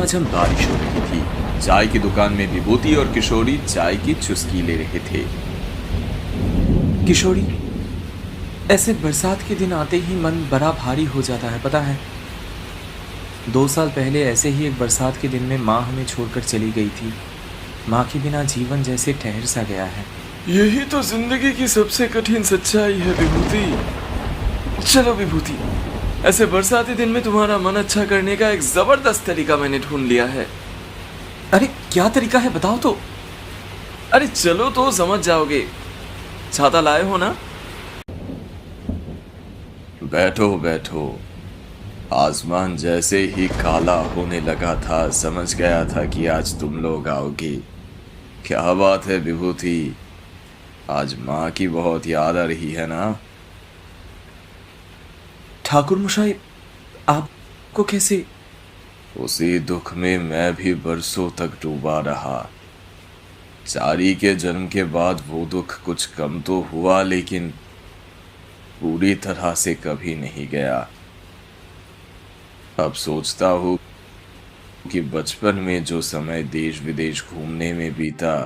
आज हम बारिश हो रही थी। चाय की दुकान में विभूति और किशोरी चाय की चुस्की ले रहे थे। किशोरी, ऐसे बरसात के दिन आते ही मन बड़ा भारी हो जाता है, पता है। 2 साल पहले ऐसे ही एक बरसात के दिन में माँ हमें छोड़कर चली गई थी। माँ के बिना जीवन जैसे ठहर सा गया है। यही तो जिंदगी की सबसे कठिन सच्चाई है विभूति। चलो विभूति, ऐसे बरसाती दिन में तुम्हारा मन अच्छा करने का एक जबरदस्त तरीका मैंने ढूंढ लिया है। अरे क्या तरीका है, बताओ तो। अरे चलो तो समझ जाओगे। छाता लाए हो ना? बैठो बैठो। आसमान जैसे ही काला होने लगा था, समझ गया था कि आज तुम लोग आओगे। क्या बात है विभूति, आज माँ की बहुत याद आ रही है ना? ठाकुर मशाई, आपको कैसे? उसी दुख में मैं भी बरसों तक डूबा रहा। चारी के जन्म के बाद वो दुख कुछ कम तो हुआ, लेकिन पूरी तरह से कभी नहीं गया। अब सोचता हूँ कि बचपन में जो समय देश विदेश घूमने में बीता,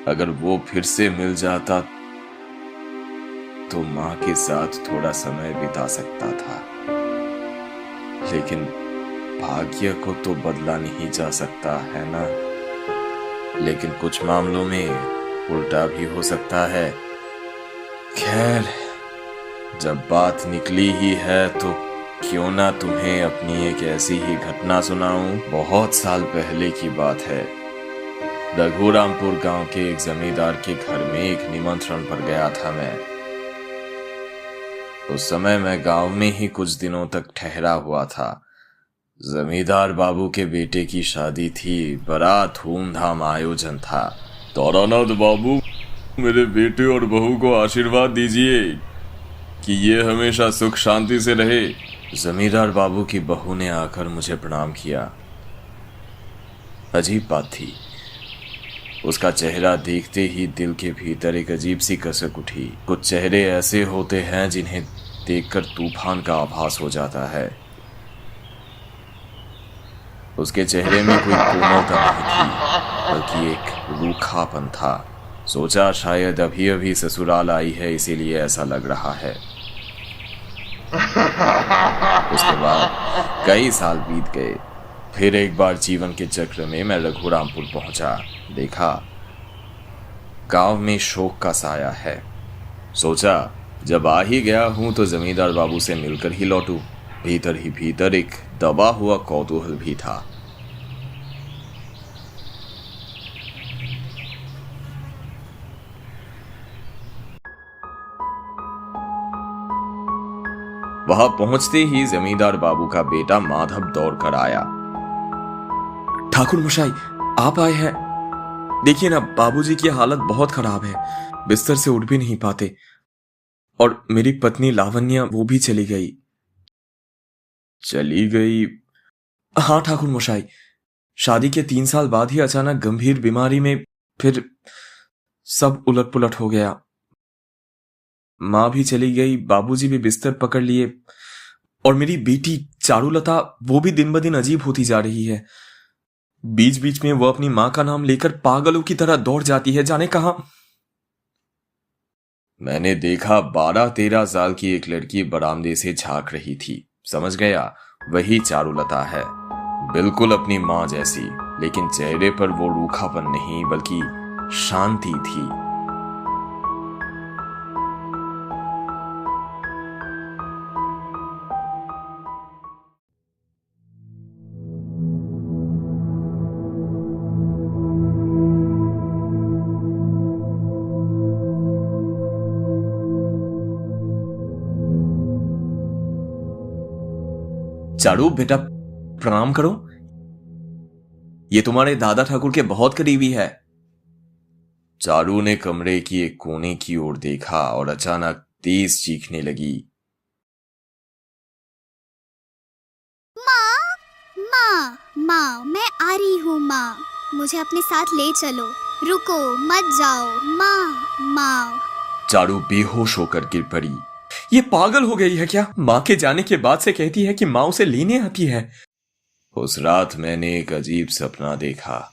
अगर वो फिर से मिल जाता तो माँ के साथ थोड़ा समय बिता सकता था। लेकिन भाग्य को तो बदला नहीं जा सकता है ना। लेकिन कुछ मामलों में उल्टा भी हो सकता है। खैर, जब बात निकली ही है तो क्यों ना तुम्हें अपनी एक ऐसी ही घटना सुनाऊं। बहुत साल पहले की बात है। रघुरामपुर गांव के एक जमींदार के घर में एक निमंत्रण पर गया था मैं। उस समय मैं गांव में ही कुछ दिनों तक ठहरा हुआ था। जमींदार बाबू के बेटे की शादी थी। बड़ा धूमधाम आयोजन था। तारानाथ बाबू, मेरे बेटे और बहू को आशीर्वाद दीजिए कि ये हमेशा सुख शांति से रहे। जमींदार बाबू की बहू ने आकर मुझे प्रणाम किया। अजीब बात थी, उसका चेहरा देखते ही दिल के भीतर एक अजीब सी कसक उठी। कुछ चेहरे ऐसे होते हैं जिन्हें देखकर तूफान का आभास हो जाता है। उसके चेहरे में कोई कोमलता नहीं थी, बल्कि एक रूखापन था। सोचा शायद अभी अभी ससुराल आई है, इसीलिए ऐसा लग रहा है। उसके बाद कई साल बीत गए। फिर एक बार जीवन के चक्र में मैं रघुरामपुर पहुंचा। देखा गांव में शोक का साया है। सोचा जब आ ही गया हूं तो जमींदार बाबू से मिलकर ही लौटूं। भीतर ही भीतर एक दबा हुआ कौतूहल भी था। वहां पहुंचते ही जमींदार बाबू का बेटा माधव दौड़ कर आया। ठाकुर मशाई, आप आए हैं। देखिए ना, बाबूजी की हालत बहुत खराब है। बिस्तर से उठ भी नहीं पाते। और मेरी पत्नी लावण्या, वो भी चली गई। चली गई? हाँ ठाकुर मशाई, शादी के 3 साल बाद ही अचानक गंभीर बीमारी में फिर सब उलट पुलट हो गया। माँ भी चली गई, बाबूजी भी बिस्तर पकड़ लिए, और मेरी बेटी चारुलता, वो भी दिन ब दिन अजीब होती जा रही है। बीच बीच में वो अपनी माँ का नाम लेकर पागलों की तरह दौड़ जाती है, जाने कहां। मैंने देखा 12-13 साल की एक लड़की बरामदे से झांक रही थी। समझ गया वही चारुलता है, बिल्कुल अपनी माँ जैसी। लेकिन चेहरे पर वो रूखापन नहीं, बल्कि शांति थी। चारू बेटा, प्रणाम करो। ये तुम्हारे दादा ठाकुर के बहुत करीबी है। चारू ने कमरे की एक कोने की ओर देखा और अचानक तेज चीखने लगी। माँ, माँ, माँ, मैं आ रही हूँ। माँ, मुझे अपने साथ ले चलो। रुको, मत जाओ। माँ, माँ। चारू बेहोश होकर गिर पड़ी। ये पागल हो गई है क्या? माँ के जाने के बाद से कहती है कि माँ उसे लेने आती है। उस रात मैंने एक अजीब सपना देखा।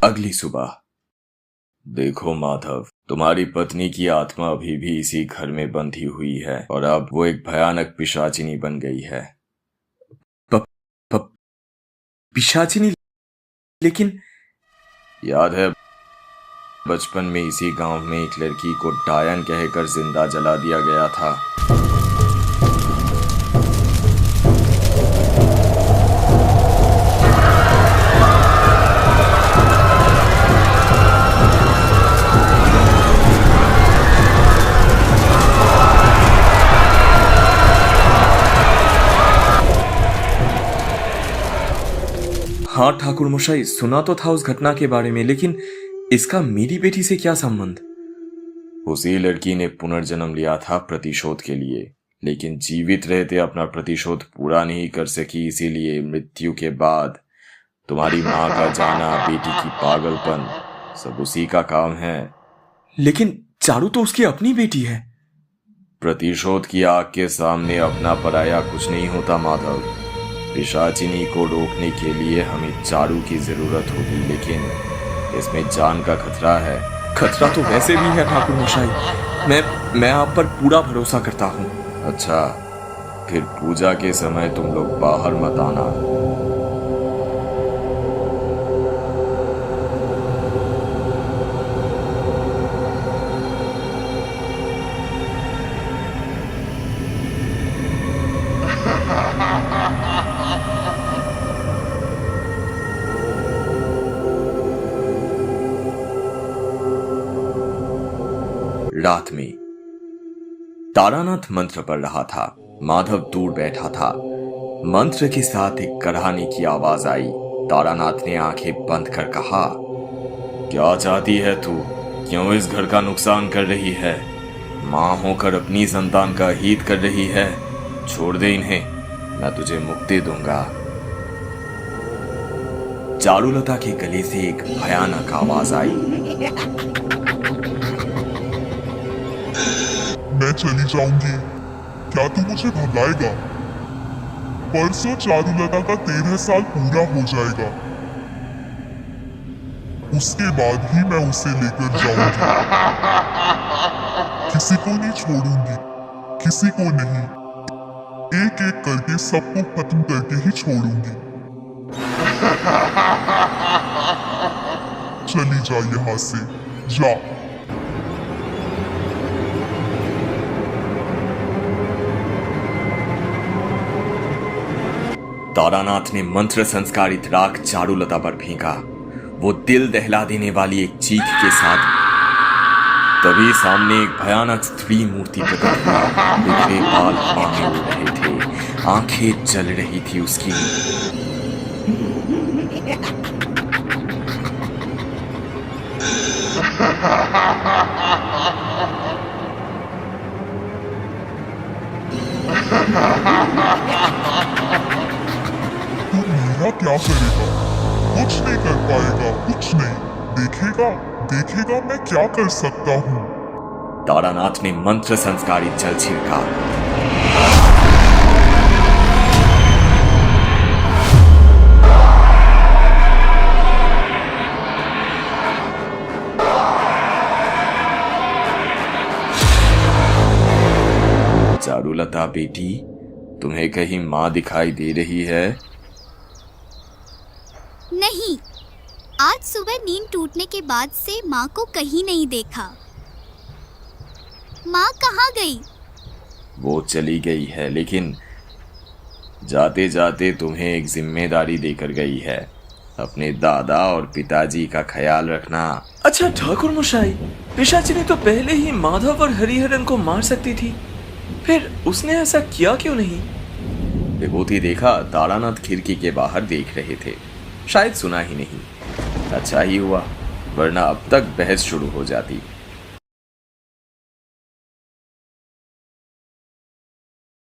अगली सुबह। देखो माधव, तुम्हारी पत्नी की आत्मा अभी भी इसी घर में बंधी हुई है और अब वो एक भयानक पिशाचिनी बन गई है। पिशाचिनी? लेकिन याद है बचपन में इसी गांव में एक लड़की को डायन कहकर जिंदा जला दिया गया था। हाँ ठाकुर मशाई, सुना तो था उस घटना के बारे में, लेकिन इसका मेरी बेटी से क्या संबंध? उसी लड़की ने पुनर्जन्म लिया था प्रतिशोध के लिए, लेकिन जीवित रहते अपना प्रतिशोध पूरा नहीं कर सकी, इसीलिए मृत्यु के बाद तुम्हारी माँ का जाना, बेटी की पागलपन, सब उसी का काम है। लेकिन चारू तो उसकी अपनी बेटी है। प्रतिशोध की आग के सामने अपना पराया कुछ नहीं होता माधव। पिशाचिनी को रोकने के लिए हमें चारू की जरूरत होगी, लेकिन इसमें जान का खतरा है। खतरा तो वैसे भी है ठाकुर मशाई, मैं आप पर पूरा भरोसा करता हूँ। अच्छा, फिर पूजा के समय तुम लोग बाहर मत आना। रात में तारानाथ मंत्र पढ़ रहा था। माधव दूर बैठा था। मंत्र के साथ एक कराहने की आवाज आई। तारानाथ ने आंखें बंद कर कहा, क्या चाहती है तू? क्यों इस घर का नुकसान कर रही है? मां होकर अपनी संतान का हित कर रही है। छोड़ दे इन्हें, मैं तुझे मुक्ति दूंगा। चारुलता के गले से एक भयानक आवाज आई। मैं चली जाऊंगी, क्या तू मुझे भगाएगा? परसों चारुलता का 13 साल पूरा हो जाएगा, उसके बाद ही मैं उसे लेकर जाऊंगी। किसी को नहीं छोड़ूंगी, किसी को नहीं। एक एक करके सबको खत्म करके ही छोड़ूंगी। चली जा यहाँ से, जा। तारानाथ ने मंत्र संस्कारित राख चारुलता पर फेंका। वो दिल दहला देने वाली एक चीख के साथ तभी सामने एक भयानक स्त्री मूर्ति प्रकट हुआ। बिखरे बाल हवा में उड़ रहे थे, आंखें जल रही थी उसकी। तू मेरा क्या करेगा? कुछ नहीं कर पाएगा, कुछ नहीं। देखेगा, देखेगा मैं क्या कर सकता हूँ। तारानाथ ने मंत्र संस्कारित जल छिड़का। चारुलता बेटी, तुम्हें कहीं माँ दिखाई दे रही है? नहीं, आज सुबह नींद टूटने के बाद से माँ को कहीं नहीं देखा। माँ कहाँ गई? वो चली गई है, लेकिन जाते जाते तुम्हें एक जिम्मेदारी देकर गई है। अपने दादा और पिताजी का ख्याल रखना। अच्छा ठाकुर मशाई, पिशाचिनी तो पहले ही माधव और हरिहरन को मार सकती थी, फिर उसने ऐसा किया क्यों नहीं? विभूति देखा तारानाथ खिड़की के बाहर देख रहे थे, शायद सुना ही नहीं। अच्छा ही हुआ, वरना अब तक बहस शुरू हो जाती।